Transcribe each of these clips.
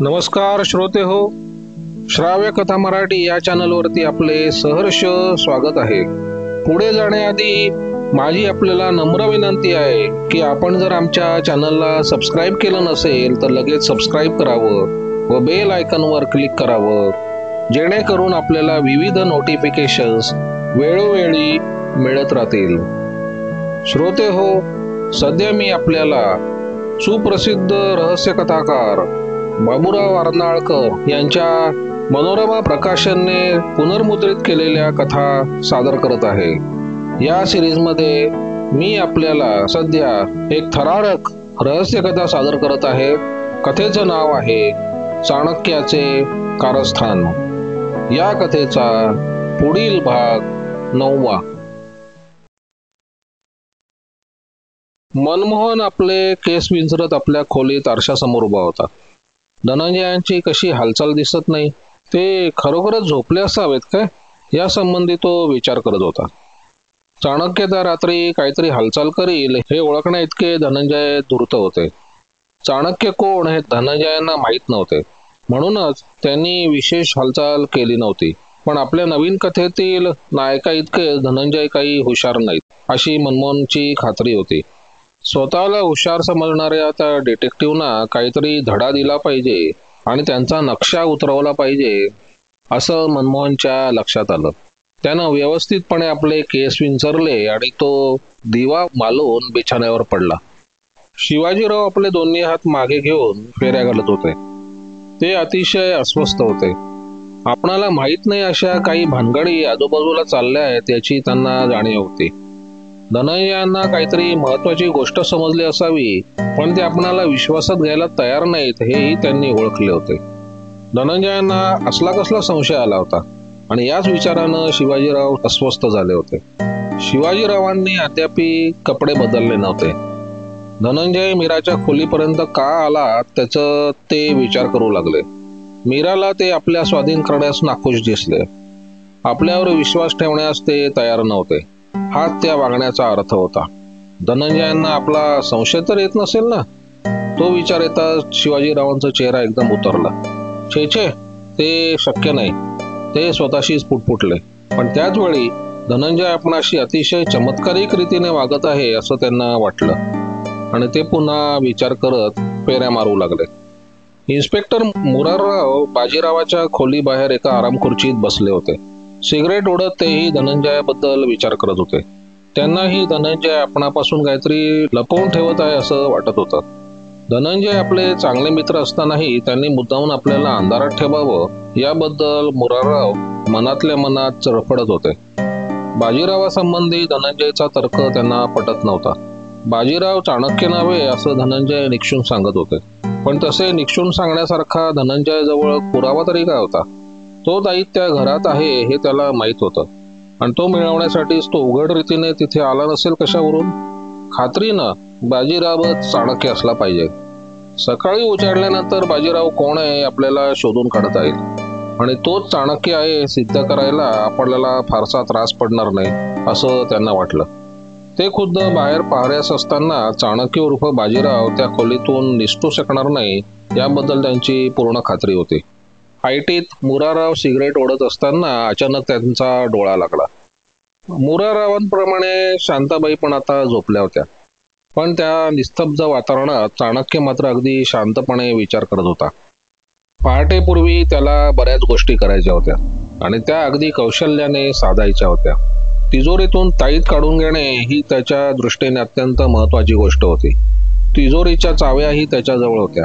नमस्कार श्रोते हो, श्राव्य कथा मराठी या चॅनलवरती आपले सहर्ष स्वागत आहे. पुढे जाण्याआधी माझी आपल्याला नम्र विनंती आहे की आपण जर आमच्या चॅनलला सबस्क्राईब केलं नसेल तर लगेच सबस्क्राईब करावं व बेल आयकॉनवर क्लिक करावं, जेणेकरून आपल्याला विविध नोटिफिकेशन्स वेळोवेळी मिळत राहतील. श्रोते हो, सध्या मी आपल्याला सुप्रसिद्ध रहस्य कथाकार बाबूराव अर्नाळकर यांच्या मनोरमा प्रकाशनने पुनर्मुद्रित केलेल्या कथा सादर करत आहे. या सिरीजमध्ये मी आपल्याला सध्या एक थरारक रहस्य कथा सादर करत आहे. कथेचं नाव आहे चाणक्याचे कारस्थान. या कथेचा पुढील भाग 9वा. मनमोहन आपले केस विंचरत आपल्या खोलीत आरशासमोर उभा होता. धनंजयांची कशी हालचाल दिसत नाही. ते खरोखरच झोपले असावेत काय, या संबंधी तो विचार करत होता. चाणक्य त्या रात्री काहीतरी हालचाल करील हे ओळखण्या इतके धनंजय धूर्त होते. चाणक्य कोण हे धनंजयांना माहीत नव्हते, म्हणूनच त्यांनी विशेष हालचाल केली नव्हती. पण आपल्या नवीन कथेतील नायका इतके धनंजय काही हुशार नाहीत अशी मनमोहनची खात्री होती. स्वतःला हुशार समजणाऱ्या त्या डिटेक्टिव्हना काहीतरी धडा दिला पाहिजे आणि त्यांचा नक्षा उतरवला पाहिजे असं मनमोहनच्या लक्षात आलं. त्यानं व्यवस्थितपणे आपले केस विंचरले आणि तो दिवा मालून बिछाण्यावर पडला. शिवाजीराव आपले दोन्ही हात मागे घेऊन फेऱ्या घालत होते. ते अतिशय अस्वस्थ होते. आपणाला माहीत नाही अशा काही भानगडी आजूबाजूला चालल्या आहेत याची त्यांना जाणीव होती. धनंजयांना काहीतरी महत्वाची गोष्ट समजली असावी, पण ते आपणाला विश्वासात घ्यायला तयार नाहीत हेही त्यांनी ओळखले होते. धनंजयांना असला कसला संशय आला होता आणि याच विचारानं शिवाजीराव अस्वस्थ झाले होते. शिवाजीरावांनी अद्याप कपडे बदलले नव्हते. धनंजय मीराच्या खोलीपर्यंत का आला त्याचं ते विचार करू लागले. मीराला ते आपल्या स्वाधीन करण्यास नाखुश दिसले. आपल्यावर विश्वास ठेवण्यास ते तयार नव्हते, हाच त्या वागण्याचा अर्थ होता. धनंजयांना आपला संशय तर येत नसेल ना, तो विचार येता शिवाजीरावांचा चेहरा एकदम उतरला. छे, ते शक्य नाही, ते स्वतःशीच पुटपुटले. पण त्याच वेळी धनंजय आपणाशी अतिशय चमत्कारिक रीतीने वागत आहे असं त्यांना वाटलं आणि ते पुन्हा विचार करत फेऱ्या मारू लागले. इन्स्पेक्टर मुरारराव बाजीरावाच्या खोलीबाहेर एका आराम खुर्चीत बसले होते. सिगरेट ओढत तेही धनंजयाबद्दल विचार करत होते. त्यांनाही धनंजय आपणापासून काहीतरी लपवून ठेवत आहे असं वाटत होतं. धनंजय आपले चांगले मित्र असतानाही त्यांनी मुद्दामून आपल्याला अंधारात ठेवावं याबद्दल मुरारराव मनातल्या मनात चरफडत होते. बाजीरावासंबंधी धनंजयचा तर्क त्यांना पटत नव्हता. बाजीराव चाणक्य नव्हे असं धनंजय निक्षून सांगत होते, पण तसे निक्षून सांगण्यासारखा धनंजयाजवळ पुरावा तरी काय होता. तो दाईत त्या घरात आहे हे त्याला माहीत होतं आणि तो मिळवण्यासाठीच तो उघड रीतीने तिथे आला नसेल कशावरून. खात्रीनं बाजीरावच चाणक्य असला पाहिजे. सकाळी उजाडल्यानंतर बाजीराव कोण आहे आपल्याला शोधून काढता येईल आणि तोच चाणक्य आहे सिद्ध करायला आपल्याला फारसा त्रास पडणार नाही असं त्यांना वाटलं. ते खुद्द बाहेर पहाऱ्यास असताना चाणक्य उर्फ बाजीराव त्या खोलीतून निसटू शकणार नाही याबद्दल त्यांची पूर्ण खात्री होती. आयटीत मुरारराव सिगरेट ओढत असताना अचानक त्यांचा डोळा लागला. मुराररावांप्रमाणे शांताबाई पण आता झोपल्या होत्या, पण त्या निस्तब्ध वातावरणात चाणक्य मात्र अगदी शांतपणे विचार करत होता. पहाटेपूर्वी त्याला बऱ्याच गोष्टी करायच्या होत्या आणि त्या अगदी कौशल्याने साधायच्या होत्या. तिजोरीतून ताईत काढून घेणे ही त्याच्या दृष्टीने अत्यंत महत्वाची गोष्ट होती. तिजोरीच्या चाव्याही त्याच्याजवळ होत्या.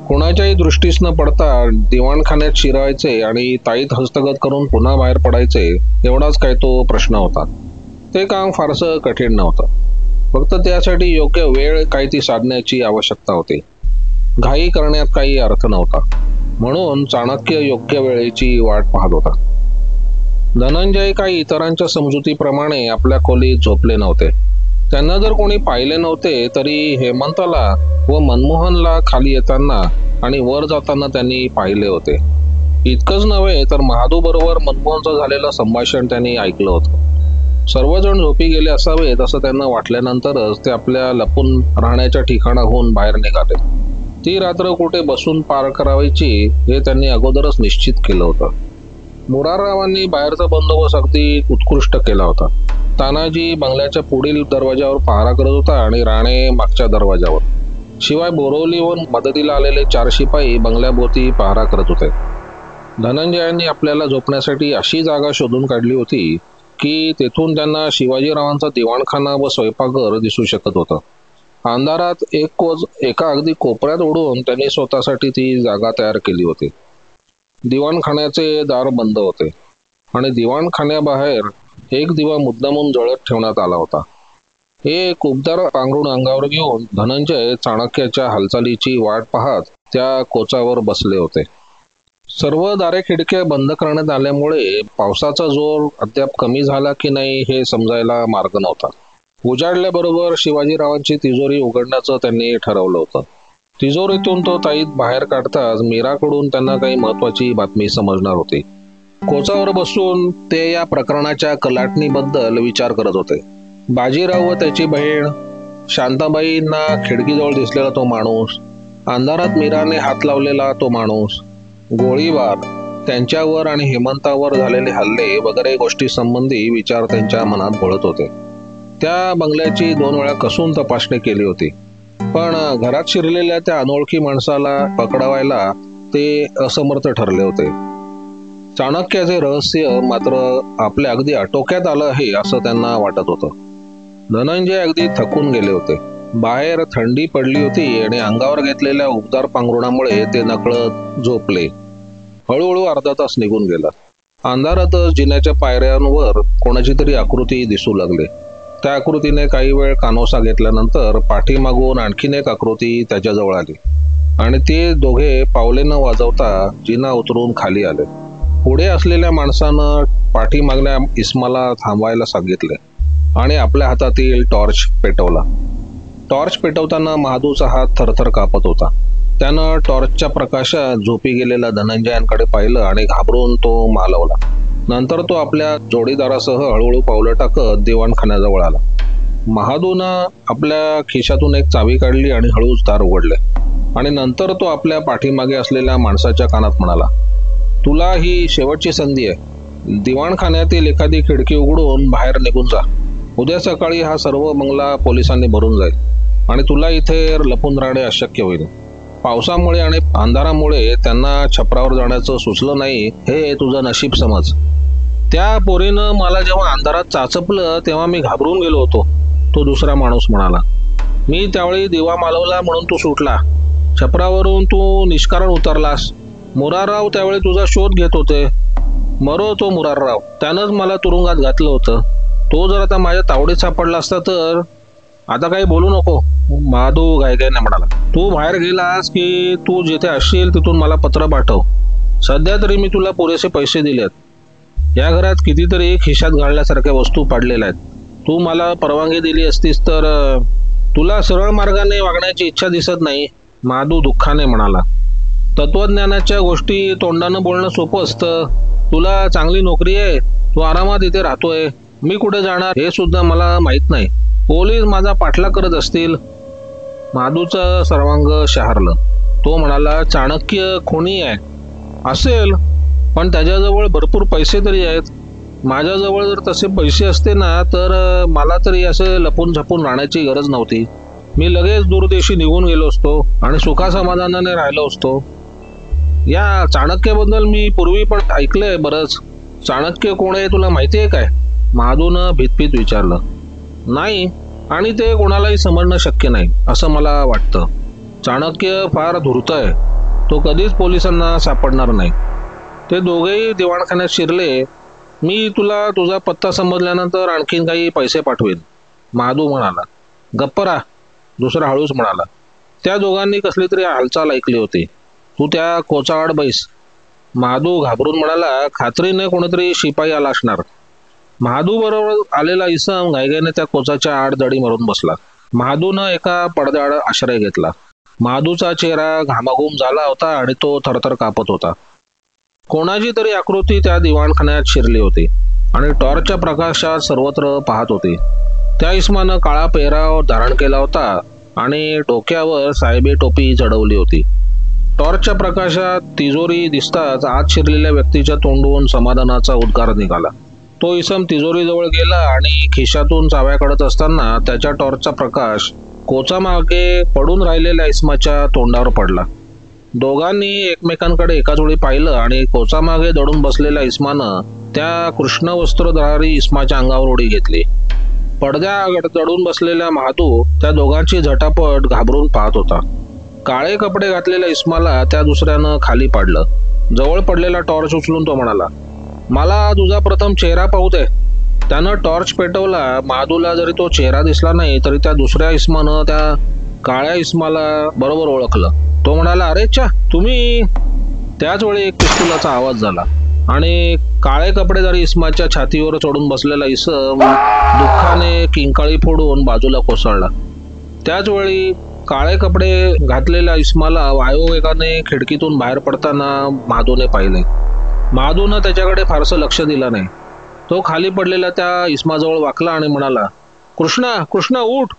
कोणाच्याही दृष्टीस न पडता दिवाणखान्यात शिरायचे आणि ताईत हस्तगत करून पुन्हा बाहेर पडायचे एवढाच काय तो प्रश्न होता. ते काम फारसं कठीण नव्हतं, फक्त त्यासाठी योग्य वेळ काही ती साधण्याची आवश्यकता होती. घाई करण्यात काही अर्थ नव्हता, म्हणून चाणक्य योग्य वेळेची वाट पाहत होता. धनंजय काही इतरांच्या समजुतीप्रमाणे आपल्या खोलीत झोपले नव्हते. त्यांना जर कोणी पाहिले नव्हते तरी हेमंताला व मनमोहनला खाली येताना आणि वर जाताना त्यांनी पाहिले होते. इतकंच नव्हे तर महादू बरोबर मनमोहनचं झालेलं संभाषण त्यांनी ऐकलं होतं. सर्वजण झोपी गेले असावेत असं त्यांना वाटल्यानंतरच ते आपल्या लपून राहण्याच्या ठिकाणाहून बाहेर निघाले. ती रात्र कुठे बसून पार करावायची हे त्यांनी अगोदरच निश्चित केलं होतं. मुराररावांनी बाहेरचा बंदोबस्त अगदी उत्कृष्ट केला होता. तानाजी बंगल्याच्या पुढील दरवाजावर पहारा करत होता आणि राणे मागच्या दरवाजावर. शिवाय बोरवलीहून मदतीला आलेले 4 शिपाई बंगल्याभोवती पहारा करत होते. धनंजयांनी आपल्याला झोपण्यासाठी अशी जागा शोधून काढली होती की तेथून त्यांना शिवाजीरावांचा दिवाणखाना व स्वयंपाकघर दिसू शकत होतं. अंधारात एक कोज एका अगदी कोपऱ्यात ओढून त्यांनी स्वतःसाठी ती जागा तयार केली होती. दिवाणखान्याचे दार बंद होते आणि दिवाणखान्याबाहेर एक दिवा मुद्दामून जळत ठेवण्यात आला होता. एक उबदार पांघरूण अंगावर घेऊन धनंजय चाणक्याच्या हालचालीची वाट पाहत त्या कोचावर बसले होते. सर्व दारे खिडक्या बंद करण्यात आल्यामुळे पावसाचा जोर अद्याप कमी झाला की नाही हे समजायला मार्ग नव्हता. उजाडल्याबरोबर शिवाजीरावांची तिजोरी उघडण्याचं त्यांनी ठरवलं होतं. तिजोरीतून तो ताईत बाहेर काढताच मीराकडून त्यांना काही महत्वाची बातमी समजणार होती. कोचावर बसून ते या प्रकरणाच्या कलाटणीबद्दल विचार करत होते. बाजीराव व त्याची बहीण, शांताबाईंना खिडकीजवळ दिसलेला तो माणूस, अंधारात मीराने हात लावलेला तो माणूस, गोळीबार, त्यांच्यावर आणि हेमंतावर झालेले हल्ले वगैरे गोष्टी संबंधी विचार त्यांच्या मनात घोळत होते. त्या बंगल्याची 2 वेळा कसून तपासणी केली होती, पण घरात शिरलेल्या त्या अनोळखी माणसाला पकडावायला ते असमर्थ ठरले होते. चाणक्याचे रहस्य मात्र आपल्या अगदी आटोक्यात आलं आहे असं त्यांना वाटत होतं. धनंजय अगदी थकून गेले होते. बाहेर थंडी पडली होती आणि अंगावर घेतलेल्या उबदार पांघरुणामुळे ते नकळत झोपले. हळूहळू अर्धा तास निघून गेला. अंधारातच जिन्याच्या पायऱ्यांवर कोणाची तरी आकृती दिसू लागली. त्या आकृतीने काही वेळ कानोसा घेतल्यानंतर पाठीमागून आणखीन एक आकृती त्याच्याजवळ आली आणि ते दोघे पावले न वाजवता जिना उतरून खाली आले. पुढे असलेल्या माणसानं पाठीमागल्या इस्माला थांबायला सांगितले आणि आपल्या हातातील टॉर्च पेटवला. टॉर्च पेटवताना महादूचा हात थरथर कापत होता. त्यानं टॉर्चच्या प्रकाशात झोपी गेलेल्या धनंजयांकडे पाहिलं आणि घाबरून तो मालवला. नंतर तो आपल्या जोडीदारासह हळूहळू पावलं टाकत दिवाणखान्याजवळ आला. महादूनं आपल्या खिशातून एक चावी काढली आणि हळूच दार उघडले आणि नंतर तो आपल्या पाठीमागे असलेल्या माणसाच्या कानात म्हणाला, तुला ही शेवटची संधी आहे. दिवाणखान्यातील एखादी खिडकी उघडून बाहेर निघून जा. उद्या सकाळी हा सर्व बंगला पोलिसांनी भरून जाईल आणि तुला इथे लपून राहणे अशक्य होईल. पावसामुळे आणि अंधारामुळे त्यांना छपरावर जाण्याचं सुचलं नाही हे तुझं नशीब समज. त्या पोरीनं मला जेव्हा अंधारात चाचपलं तेव्हा मी घाबरून गेलो होतो, तो दुसरा माणूस म्हणाला. मी त्यावेळी दिवा मालवला म्हणून तू सुटला. छपरावरून तू निष्कारण उतरलास. मुरारराव त्यावेळी तुझा शोध घेत होते. मरो तो मुरारराव, त्यानंच मला तुरुंगात घातलं होतं. तो जर आता माझ्या तावडीत सापडला असता तर. आता काही बोलू नको, महादू गायगायने म्हणाला. तू बाहेर गेलास की तू जिथे असशील तिथून मला पत्र पाठव. सध्या तरी मी तुला पुरेसे पैसे दिलेत. या घरात कितीतरी खिशात घालण्यासारख्या वस्तू पाडलेल्या आहेत. तू मला परवानगी दिली असतीस तर. तुला सरळ मार्गाने वागण्याची इच्छा दिसत नाही, महादू दुःखाने म्हणाला. तत्वज्ञानाच्या गोष्टी तोंडानं बोलणं सोपं असतं. तुला चांगली नोकरी आहे, तू आरामात इथे राहतोय. मी कुठे जाणार हे सुद्धा मला माहीत नाही. पोलीस माझा पाठलाग करत असतील. महादूचं सर्वांग शहारलं. तो म्हणाला, चाणक्य कोणी आहे असेल, पण त्याच्याजवळ भरपूर पैसे तरी आहेत. माझ्याजवळ जर तसे पैसे असते ना तर मला तरी असे लपून झपून राहण्याची गरज नव्हती. मी लगेच दूरदेशी निघून गेलो असतो आणि सुखासमाधानाने राहिलो असतो. या चाणक्याबद्दल मी पूर्वी पण ऐकलंय बरंच. चाणक्य कोण आहे तुला माहिती आहे काय? महादूनं भीतभीत विचारलं. नाही, आणि ते कोणालाही समजणं शक्य नाही असं मला वाटतं. चाणक्य फार धूर्त आहे. तो कधीच पोलिसांना सापडणार नाही. ते दोघेही दिवाणखान्यात शिरले. मी तुला तुझा पत्ता समजल्यानंतर आणखीन काही पैसे पाठवेन, महादू म्हणाला. गप्प राहा, दुसरा हळूच म्हणाला. त्या दोघांनी कसली तरी हालचाल ऐकली होती. तू त्या कोचाआड बैस. महादू घाबरून म्हणाला, खात्रीने कोणीतरी शिपाई आला असणार. महादू बरोबर आलेला इसम घाईघाईने त्या कोचाच्या आड दडी मारून बसला. महादूनं एका पडद्याआड आश्रय घेतला. महादूचा चेहरा घामाघूम झाला होता आणि तो थरथर कापत होता. कोणाची तरी आकृती त्या दिवाणखान्यात शिरली होती आणि टॉर्चच्या प्रकाशात सर्वत्र पाहत होती. त्या इसमानं काळा पेहराव धारण केला होता आणि डोक्यावर साहेबी टोपी चढवली होती. टॉर्चच्या प्रकाशात तिजोरी दिसताच आत शिरलेल्या व्यक्तीच्या तोंडून समाधानाचा उद्गार निघाला. तो इसम तिजोरीजवळ गेला आणि खिशातून चाव्या काढत असताना त्याच्या टॉर्चचा प्रकाश कोचामागे पडून राहिलेल्या इसमाच्या तोंडावर पडला. दोघांनी एकमेकांकडे एकाच वेळी पाहिलं आणि कोचामागे दडून बसलेल्या इस्मानं त्या कृष्ण वस्त्रधारी इस्माच्या अंगावर उडी घेतली. पडद्याआड दडून बसलेला महादू त्या दोघांची झटापट घाबरून पाहत होता. काळे कपडे घातलेल्या इस्माला त्या दुसऱ्यानं खाली पाडलं. जवळ पडलेला टॉर्च उचलून तो म्हणाला, मला तुझा प्रथम चेहरा पाहू दे. त्यानं टॉर्च पेटवला. महादूला जरी तो चेहरा दिसला नाही तरी त्या दुसऱ्या इस्मानं त्या काळ्या इस्माला बरोबर ओळखलं. तो म्हणाला, अरे चा तुम्ही. त्याच वेळी एक पिस्तुलाचा आवाज झाला आणि काळे कपडेदारी इस्माच्या छातीवर चढून बसलेला इसम दुःखाने किंकाळी फोडून बाजूला कोसळला. त्याच वेळी काळे कपडे घातलेल्या इस्माला वायुवेगाने खिडकीतून बाहेर पडताना महादूने पाहिले. महादूनं त्याच्याकडे फारसं लक्ष दिलं नाही. तो खाली पडलेला त्या इस्माजवळ वाकला आणि म्हणाला, कृष्णा कृष्णा उठ,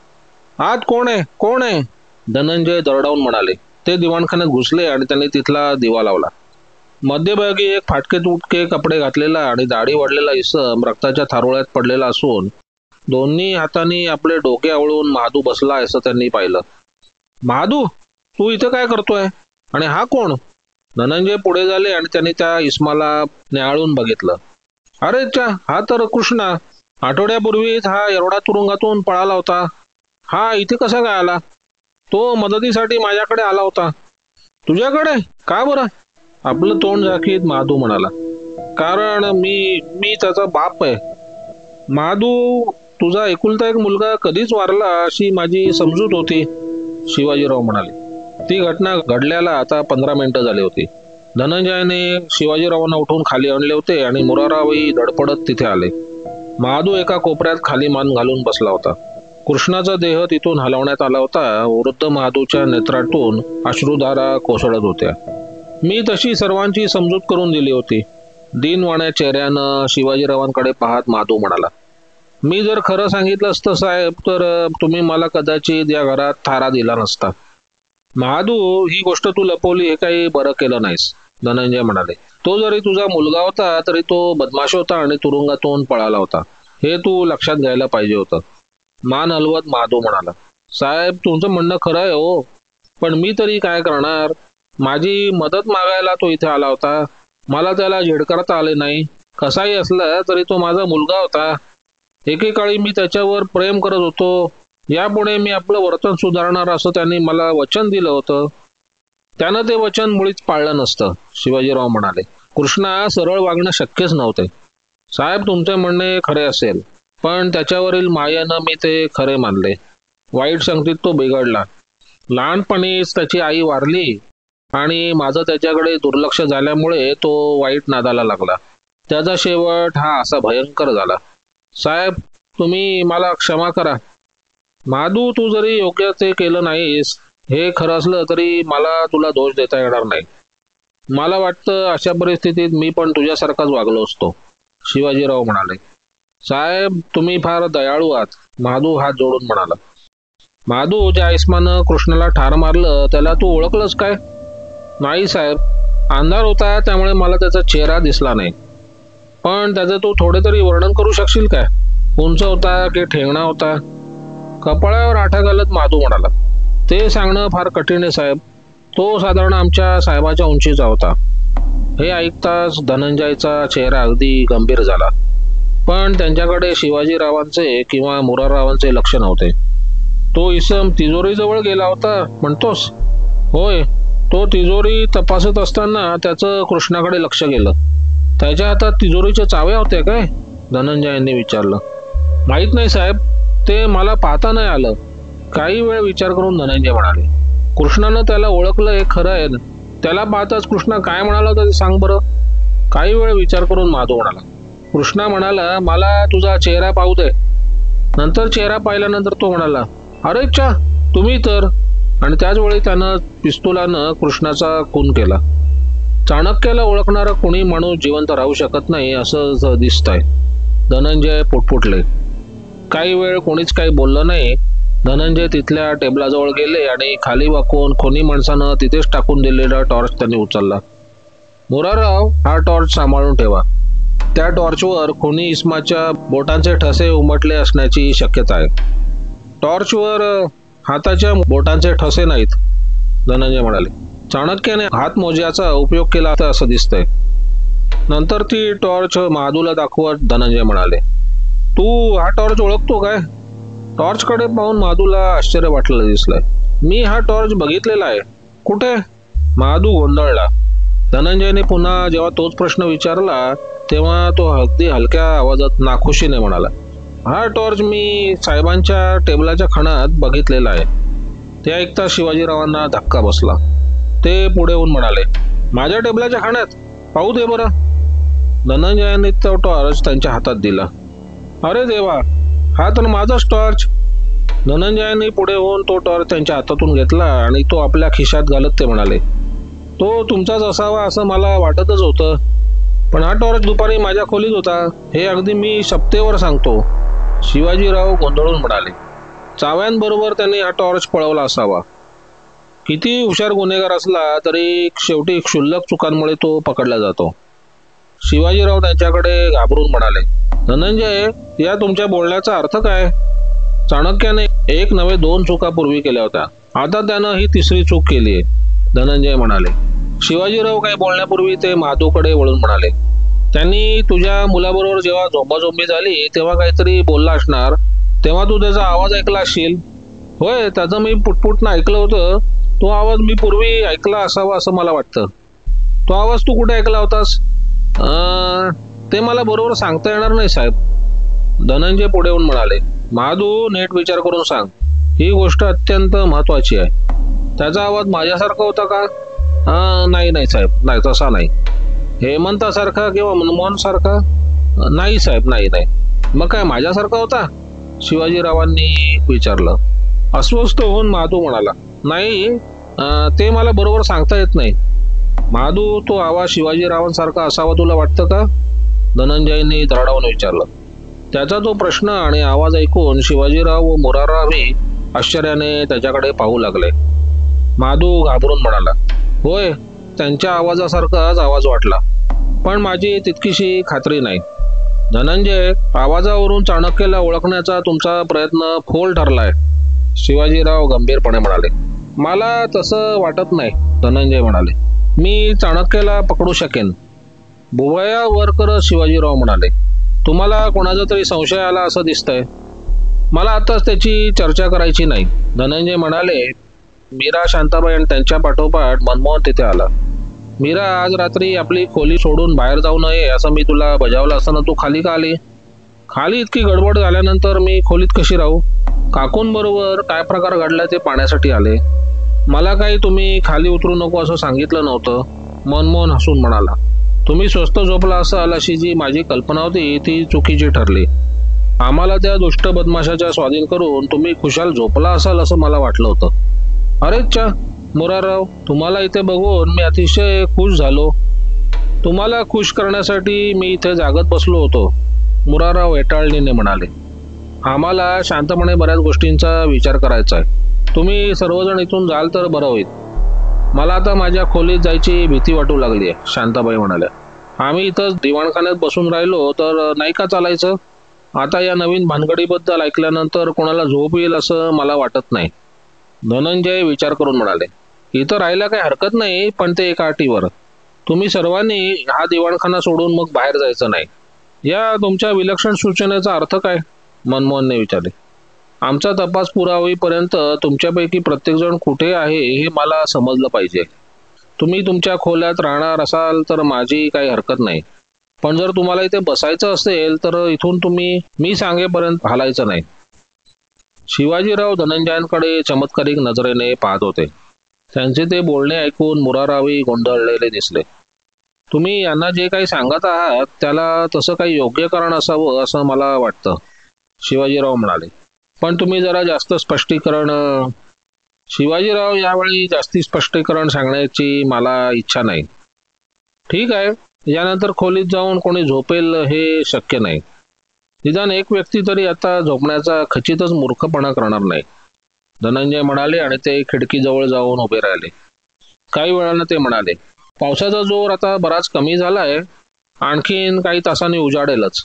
आत कोण आहे कोण आहे. धनंजय दरडावून म्हणाले. ते दिवाणखान्यात घुसले आणि त्यांनी तिथला दिवा लावला. मध्यभागी एक फाटके तुटके कपडे घातलेला आणि दाढी वाढलेला इसम रक्ताच्या थारोळ्यात पडलेला असून दोन्ही हातांनी आपले डोके आवळून महादू बसला असं त्यांनी पाहिलं. महादू, तू इथं काय करतोय आणि हा कोण. धनंजय पुढे झाले आणि त्यांनी त्या इस्माला न्याहाळून बघितलं. अरे चा, हा तर कृष्णा. आठवड्यापूर्वीच हा एवढा तुरुंगातून पळाला होता. हा इथे कसा काय आला. तो मदतीसाठी माझ्याकडे आला होता. तुझ्याकडे का बरं. आपलं तोंड झाकीत महादू म्हणाला, कारण मी त्याचा बाप आहे. महादू, तुझा एकुलता एक मुलगा कधीच वारला अशी माझी समजूत होती. शिवाजीराव म्हणाले. ती घटना घडल्याला आता 15 मिनिटं झाली होती. धनंजयने शिवाजीरावांना उठून खाली आणले होते आणि मुरारावही धडपडत तिथे आले. महादू एका कोपऱ्यात खाली मान घालून बसला होता. कृष्णाचा देह तिथून हलवण्यात आला होता. वृद्ध महादूच्या नेत्रातून अश्रुधारा कोसळत होत्या. मी तशी सर्वांची समजूत करून दिली होती. दीनवाण्या चेहऱ्यानं शिवाजीरावांकडे पाहत महादू म्हणाला, मी जर खरं सांगितलं असतं साहेब तर तुम्ही मला कदाचित या घरात थारा दिला नसता. महादू, ही गोष्ट तू लपवली हे काही बरं केलं नाहीस. धनंजय म्हणाले. तो जरी तुझा मुलगा होता तरी तो बदमाश होता आणि तुरुंगातून पळाला होता. हे तू लक्षात घ्यायला पाहिजे होतं. मान हलवत महादू म्हणाला, साहेब तुमचं म्हणणं खरं आहे हो, पण मी तरी काय करणार. माझी मदत मागायला तो इथे आला होता. मला त्याला झिडकारता आले नाही. कसाही असला तरी तो माझा मुलगा होता. एकेकाळी मी त्याच्यावर प्रेम करत होतो. यापुढे मी आपलं वर्तन सुधारणार असं त्यांनी मला वचन दिलं होतं. त्यानं ते वचन मुळीच पाळलं नसतं. शिवाजीराव म्हणाले. कृष्णा, सरळ वागणं शक्यच नव्हते. साहेब तुमचे म्हणणे खरे असेल, पण त्याच्यावरील मायेनं मी ते खरे मानले. वाईट संगतीत तो बिघडला. लहानपणीच त्याची आई वारली आणि माझं त्याच्याकडे दुर्लक्ष झाल्यामुळे तो वाईट नादाला लागला. त्याचा शेवट हा असा भयंकर झाला. साहेब तुम्ही मला क्षमा करा. महादू, तू जरी योग्य ते केलं नाहीस हे खरं असलं तरी मला तुला दोष देता येणार नाही. मला वाटतं अशा परिस्थितीत मी पण तुझ्यासारखाच वागलो असतो. शिवाजीराव म्हणाले. साहेब तुम्ही फार दयाळू आहात. महादू हात जोडून म्हणाला. महादू, ज्या इस्मानं कृष्णाला ठार मारलं त्याला तू ओळखलंस काय. नाही साहेब, अंधार होता त्यामुळे मला त्याचा चेहरा दिसला नाही. पण त्याचं तू थोडे तरी वर्णन करू शकशील काय. उंच होता की ठेंगणा होता. कपाळावर आठा घालत महादू म्हणाला. ते सांगणं फार कठीण आहे साहेब. तो साधारण आमच्या साहेबाच्या उंचीचा होता. हे ऐकताच धनंजयचा चेहरा अगदी गंभीर झाला. पण त्यांच्याकडे शिवाजीरावांचे किंवा मुराररावांचे लक्ष नव्हते. तो इसम तिजोरीजवळ गेला होता म्हणतोस. होय, तो तिजोरी तपासत असताना त्याचं कृष्णाकडे लक्ष गेलं. त्याच्या हातात तिजोरीच्या चाव्या होत्या काय. धनंजयांनी विचारलं. माहीत नाही साहेब, ते मला पाहता नाही आलं. काही वेळ विचार करून धनंजय म्हणाले. कृष्णानं त्याला ओळखलं हे खरं आहे. त्याला पाहताच कृष्णा काय म्हणाला होता ते सांग बरं. काही वेळ विचार करून महादू म्हणाला. कृष्णा म्हणाला, मला तुझा चेहरा पाहू दे. नंतर चेहरा पाहिल्यानंतर तो म्हणाला, अरे चा तुम्ही तर. आणि त्याच वेळी त्यानं पिस्तुलानं कृष्णाचा खून केला. चाणक्याला ओळखणारा कोणी माणूस जिवंत राहू शकत नाही असं दिसतंय. धनंजय पुटपुटले. काही वेळ कोणीच काही बोललं नाही. धनंजय तिथल्या टेबलाजवळ गेले आणि खाली वाकून खोनी माणसानं तिथेच टाकून दिलेला टॉर्च त्यांनी उचलला. मोराराव, हा टॉर्च सांभाळून ठेवा. त्या टॉर्चवर खोनी इस्माच्या बोटांचे ठसे उमटले असण्याची शक्यता आहे. टॉर्चवर हाताच्या बोटांचे ठसे नाहीत, धनंजय म्हणाले. चाणक्याने हात मोज्याचा उपयोग केला असं दिसतंय. नंतर ती टॉर्च महादूला दाखवत धनंजय म्हणाले, तू हा टॉर्च ओळखतो काय? टॉर्चकडे पाहून महादूला आश्चर्य वाटलेलं दिसलंय. मी हा टॉर्च बघितलेला आहे. कुठे? महादू गोंधळला. धनंजयने पुन्हा जेव्हा तोच प्रश्न विचारला तेव्हा तो अगदी हलक्या आवाजात नाखुशीने म्हणाला, हा टॉर्च मी साहेबांच्या टेबलाच्या खणात बघितलेला आहे. ते ऐकता शिवाजीरावांना धक्का बसला. ते पुढे येऊन म्हणाले, माझ्या टेबलाच्या खणात? पाहू दे बरं. धनंजयाने तो टॉर्च त्यांच्या हातात दिला. अरे देवा, हा तर माझाच टॉर्च. धनंजयाने पुढे होऊन तो टॉर्च त्यांच्या हातातून घेतला आणि तो आपल्या खिशात घालत ते म्हणाले, तो तुमचाच असावा असं मला वाटतच होतं. पण हा टॉर्च दुपारी माझ्या खोलीत होता, हे अगदी मी शपथेवर सांगतो. शिवाजीराव गोंधळून म्हणाले, चाव्यांबरोबर त्यांनी हा टॉर्च पळवला असावा. किती हुशार गुन्हेगार असला तरी शेवटी क्षुल्लक चुकांमुळे तो पकडला जातो. शिवाजीराव त्यांच्याकडे घाबरून म्हणाले, धनंजय, या तुमच्या बोलण्याचा अर्थ काय? चाणक्याने एक नव्हे दोन चुका पूर्वी केल्या होत्या, आता त्यानं ही तिसरी चूक केली आहे, धनंजय म्हणाले. शिवाजीराव काही बोलण्यापूर्वी ते महादूकडे वळून म्हणाले, त्यांनी तुझ्या मुलाबरोबर जेव्हा झोंबाझोंबी झाली तेव्हा काहीतरी बोलला असणार, तेव्हा तू त्याचा आवाज ऐकला असशील. होय, त्याचं मी पुटपुटणं ऐकलं होतं. तो आवाज मी पूर्वी ऐकला असावा असं मला वाटतं. तो आवाज तू कुठे ऐकला होतास? ते मला बरोबर सांगता येणार नाही साहेब, धनंजय पुढे येऊन म्हणाले. महादू, नीट विचार करून सांग, ही गोष्ट अत्यंत महत्वाची आहे. त्याचा आवाज माझ्यासारखा होता का? नाही नाही साहेब, नाही, तसा नाही. हेमंतासारखा किंवा मनमोहन सारखा? नाही साहेब, नाही नाही. मग काय माझ्यासारखा होता? शिवाजीरावांनी विचारलं. अस्वस्थ होऊन महादू म्हणाला, नाही, ते मला बरोबर सांगता येत नाही. महादू, तो आवाज शिवाजीरावांसारखा असावा तुला वाटतं का? धनंजयने दरडावून विचारलं. त्याचा तो प्रश्न आणि आवाज ऐकून शिवाजीराव व मोराररावही आश्चर्याने त्याच्याकडे पाहू लागले. महादू घाबरून म्हणाला, होय, त्यांच्या आवाजासारखाच आवाज वाटला, पण माझी तितकीशी खात्री नाही. धनंजय, आवाजावरून चाणक्याला ओळखण्याचा तुमचा प्रयत्न फोल ठरलाय, शिवाजीराव गंभीरपणे म्हणाले. मला तसं वाटत नाही, धनंजय म्हणाले. मी चाणक्याला पकडू शकेन. बुवया वर करत शिवाजीराव म्हणाले, तुम्हाला कोणाचा तरी संशय आला असं दिसतंय. मला आताच त्याची चर्चा करायची नाही, धनंजय म्हणाले. मीरा, शांताबाई आणि त्यांच्या पाठोपाठ मनमोहन तिथे आला. मीरा, आज रात्री आपली खोली सोडून बाहेर जाऊ नये असं मी तुला बजावलं असताना तू खाली का आली? खाली इतकी गडबड झाल्यानंतर मी खोलीत कशी राहू? काकूंबरोबर काय प्रकार घडला ते पाहण्यासाठी आले. मला काही तुम्ही खाली उतरू नको असं सांगितलं नव्हतं, मनमोहन हसून म्हणाला. तुम्ही स्वस्त झोपला असाल अशी जी माझी कल्पना होती ती चुकीची ठरली. आम्हाला त्या दुष्ट बदमाशाच्या स्वाधीन करून तुम्ही खुशाल झोपला असाल असं मला वाटलं होतं. अरे चा मोराराव, तुम्हाला इथे बघून मी अतिशय खुश झालो. तुम्हाला खुश करण्यासाठी मी इथे जागत बसलो होतो, मोराराव एटाळणीने म्हणाले. आम्हाला शांतपणे बऱ्याच गोष्टींचा विचार करायचा आहे. तुम्ही सर्वजण इथून जाल तर बरं होईल. मला आता माझ्या खोलीत जायची भीती वाटू लागली आहे, शांताबाई म्हणाल्या. आम्ही इथं दिवाणखान्यात बसून राहिलो तर नाही का चालायचं? आता या नवीन भानगडीबद्दल ऐकल्यानंतर कोणाला झोप येईल असं मला वाटत नाही, धनंजय विचार करून म्हणाले. इथं राहायला काही हरकत नाही, पण ते एका अटीवर. तुम्ही सर्वांनी हा दिवाणखाना सोडून मग बाहेर जायचं नाही. या तुमच्या विलक्षण सूचनेचा अर्थ काय? मनमोहनने विचारले. आमचा तपास पुरा होईपर्यंत तुमच्यापैकी प्रत्येकजण कुठे आहे हे मला समजलं पाहिजे. तुम्ही तुमच्या खोल्यात राहणार असाल तर माझी काही हरकत नाही, पण जर तुम्हाला इथे बसायचं असेल तर इथून तुम्ही मी सांगेपर्यंत हालायचं नाही. शिवाजीराव धनंजयांकडे चमत्कारिक नजरेने पाहत होते. त्यांचे ते बोलणे ऐकून मुरारावही गोंधळलेले दिसले. तुम्ही यांना जे काही सांगत आहात त्याला तसं काही योग्य कारण असावं असं मला वाटतं, शिवाजीराव म्हणाले. पण तुम्ही जरा जास्त स्पष्टीकरण. शिवाजीराव, यावेळी जास्ती स्पष्टीकरण सांगण्याची मला इच्छा नाही. ठीक आहे, यानंतर खोलीत जाऊन कोणी झोपेल हे शक्य नाही. निदान एक व्यक्ती तरी आता झोपण्याचा खचितच मूर्खपणा करणार नाही. धनंजय म्हणाले आणि ते खिडकीजवळ जाऊन उभे राहिले. काही वेळानं ते म्हणाले, पावसाचा जोर आता बराच कमी झालाय, आणखीन काही तासांनी उजाडेलच.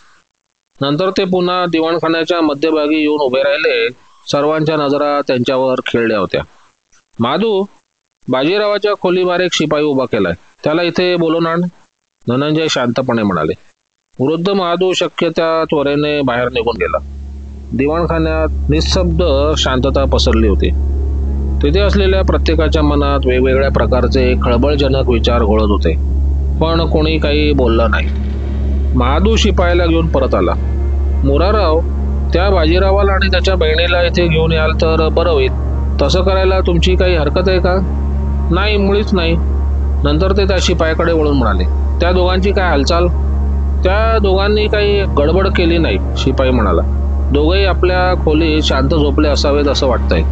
नंतर ते पुन्हा दिवाणखान्याच्या मध्यभागी येऊन उभे राहिले. सर्वांच्या नजरा त्यांच्यावर खिळल्या होत्या. माधू, बाजीरावाच्या खोलीबाहेर एक शिपाई उभा केलाय, त्याला इथे बोलून आण, धनंजय शांतपणे म्हणाले. वृद्ध महादू शक्य त्या त्वरेने बाहेर निघून गेला. दिवाणखान्यात निस्तब्ध शांतता पसरली होती. तिथे असलेल्या प्रत्येकाच्या मनात वेगवेगळ्या प्रकारचे खळबळजनक विचार घोळत होते, पण कोणी काही बोललं नाही. महादू शिपायाला घेऊन परत आला. मुराराव, त्या बाजीरावाला आणि त्याच्या बहिणीला इथे घेऊन याल तर बरं होईल. तसं करायला तुमची काही हरकत आहे का? नाही, मुळीच नाही. नंतर ते त्या शिपायाकडे वळून म्हणाले, त्या दोघांची काय हालचाल? त्या दोघांनी काही गडबड केली नाही, शिपाई म्हणाला. दोघंही आपल्या खोलीत शांत झोपले असावेत असं वाटतंय.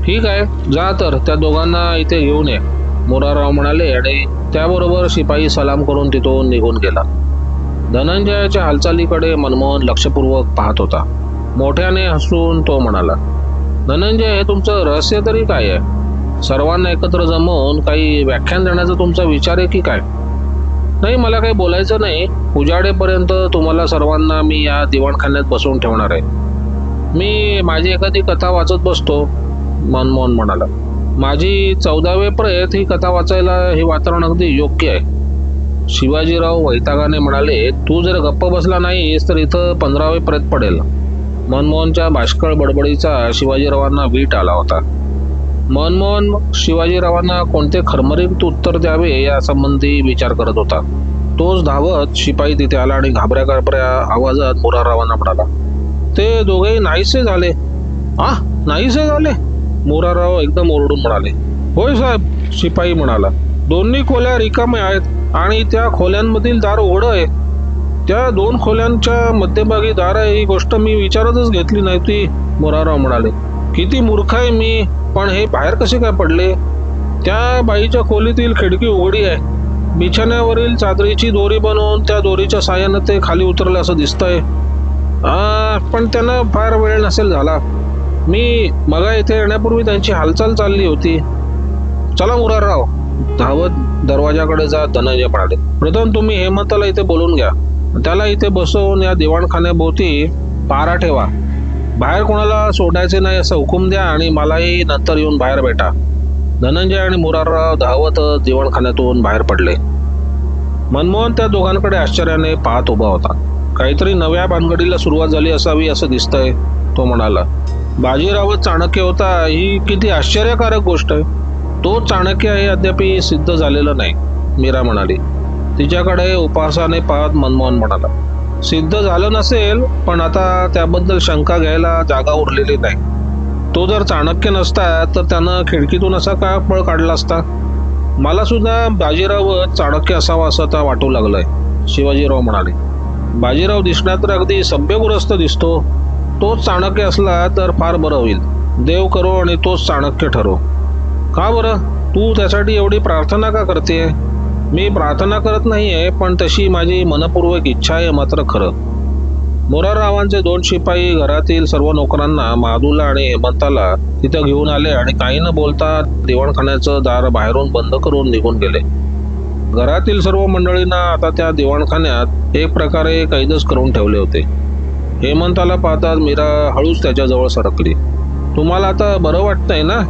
ठीक आहे, जा तर त्या दोघांना इथे घेऊन ये, मुराराव म्हणाले आणि त्याबरोबर शिपाई सलाम करून तिथून निघून गेला. धनंजयाच्या हालचालीकडे मनमोहन लक्षपूर्वक पाहत होता. मोठ्याने हसून तो म्हणाला, धनंजय, हे तुमचं रहस्य तरी काय आहे? सर्वांना एकत्र जमवून काही व्याख्यान देण्याचा तुमचा विचार आहे की काय? नाही, मला काही बोलायचं नाही. उजाडेपर्यंत तुम्हाला सर्वांना मी या दिवाणखान्यात बसवून ठेवणार आहे. मी माझी एखादी कथा वाचत बसतो, मनमोहन म्हणाला. माझी 14वे प्रयत ही कथा वाचायला हे वातावरण अगदी योग्य आहे. शिवाजीराव वैतागाने म्हणाले, तू जर गप्प बसला नाहीस तर इथं 15वे प्रयत पडेल. मनमोहनच्या बाष्कळ बडबडीचा शिवाजीरावांना वीट आला होता. मनमोहन शिवाजीरावांना कोणते खरमरीत उत्तर द्यावे या संबंधी विचार करत होता. तोच धावत शिपाई तिथे आला आणि घाबऱ्या आवाजात मुरारावांना म्हणाला, ते दोघेही नाहीसे झाले. नाहीसे झाले? मुराराव एकदम ओरडून म्हणाले. होय साहेब, शिपाई म्हणाला. दोन्ही खोल्या रिकाम्या आहेत आणि त्या खोल्यांमधील दार उघडं आहे. त्या 2 खोल्यांच्या मध्यभागी दार आहे ही गोष्ट मी विचारतच घेतली नव्हती, मुराराव म्हणाले. किती मूर्ख आहे मी, पण हे बाहेर कसे काय पडले? त्या बाईच्या खोलीतील खिडकी उघडी आहे. बिछाण्यावरील चादरीची दोरी बनवून त्या दोरीच्या साहाय्याने ते खाली उतरले असं दिसतंय. पण त्यांना फार वेळ नसेल झाला. मी मगा इथे येण्यापूर्वी त्यांची हालचाल चालली होती. चला मुरारराव, धावत दरवाजाकडे जात धनंजय म्हणाले. प्रथम तुम्ही हेमंताला इथे बोलून घ्या. त्याला इथे बसवून या दिवाणखान्याभोवती पारा ठेवा. बाहेर कोणाला सोडायचे नाही असं हुकूम द्या आणि मलाही नंतर येऊन बाहेर भेटा. धनंजय आणि मुरारराव धावत दिवाणखान्यातून बाहेर पडले. मनमोहन त्या दोघांकडे आश्चर्याने पाहत उभा होता. काहीतरी नव्या भानगडीला सुरुवात झाली असावी असं दिसतंय, तो म्हणाला. बाजीरावच चाणक्य होता ही किती आश्चर्यकारक गोष्ट आहे. तो चाणक्य हे अद्याप सिद्ध झालेलं नाही, मीरा म्हणाली. तिच्याकडे उपहासाने पाहत मनमोहन म्हणाला. सिद्ध झालं नसेल, पण आता त्याबद्दल शंका घ्यायला जागा उरलेली नाही. तो जर चाणक्य नसता तर त्यानं खिडकीतून असा का पळ काढला असता? मला सुद्धा बाजीराव चाणक्य असावा असं आता वाटू लागलंय, शिवाजीराव म्हणाले. बाजीराव दिसण्यात तर अगदी सभ्यगृहस्थ दिसतो. तोच चाणक्य असला तर फार बरं होईल. देव करो आणि तोच चाणक्य ठरो. का बरं? तू त्यासाठी एवढी प्रार्थना का करते? मी प्रार्थना करत नाहीये, पण तशी माझी मनपूर्वक इच्छा आहे मात्र खरं. मोराररावांचे 2 शिपाई घरातील सर्व नोकरांना, माधूला आणि हेमंताला तिथं घेऊन आले आणि काही न बोलता दिवाणखान्याचं दार बाहेरून बंद करून निघून गेले. घरातील सर्व मंडळींना आता त्या दिवाणखान्यात एक प्रकारे कैदच करून ठेवले होते. हेमंताला पाहताच मीरा हळूच त्याच्याजवळ सरकली. तुम्हाला आता बरं वाटतंय ना?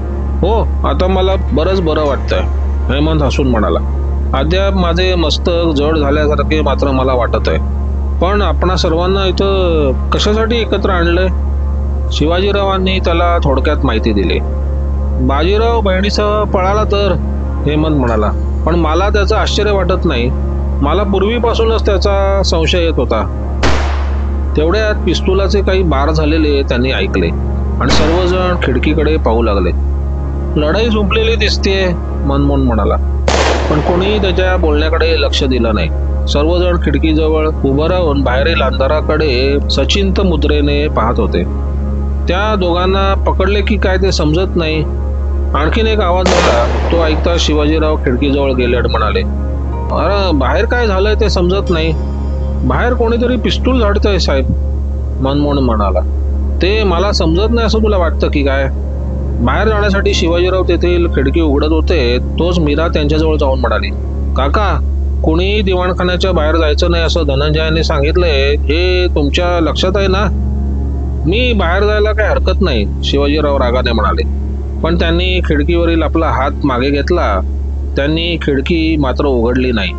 हो, आता मला बरंच बरं वाटतंय, हेमंत हसून म्हणाला. अद्याप माझे मस्तक जड झाल्यासारखे मात्र मला वाटत आहे. पण आपणा सर्वांना इथं कशासाठी एकत्र आणलंय? शिवाजीरावांनी त्याला थोडक्यात माहिती दिली. बाजीराव बहिणीसह पळाला तर, हेमंत म्हणाला. पण मला त्याचं आश्चर्य वाटत नाही. मला पूर्वीपासूनच त्याचा संशय येत होता. तेवढ्यात पिस्तुलाचे काही बार झालेले त्यांनी ऐकले आणि सर्वजण खिडकीकडे पाहू लागले. लढाई संपलेली दिसतेय, मनमोहन म्हणाला. पण कोणीही त्याच्या बोलण्याकडे लक्ष दिलं नाही. सर्वजण खिडकीजवळ उभं राहून बाहेरील अंधाराकडे सचिंत मुद्रेने पाहत होते. त्या दोघांना पकडले की काय ते समजत नाही. आणखीन एक आवाज आला. तो ऐकता शिवाजीराव खिडकीजवळ गेले आणि म्हणाले, अरे बाहेर काय झालंय ते समजत नाही. बाहेर कोणीतरी पिस्तूल झाडतंय साहेब, मनमोहन म्हणाला. ते मला समजत नाही असं तुला वाटतं की काय? बाहेर जाण्यासाठी शिवाजीराव तेथील खिडकी उघडत होते तोच मीरा त्यांच्याजवळ जाऊन म्हणाली, काका, कुणीही दिवाणखान्याच्या बाहेर जायचं नाही असं धनंजयाने सांगितलंय, हे तुमच्या लक्षात आहे ना? मी बाहेर जायला काही हरकत नाही, शिवाजीराव रागाने म्हणाले. पण त्यांनी खिडकीवरील आपला हात मागे घेतला. त्यांनी खिडकी मात्र उघडली नाही.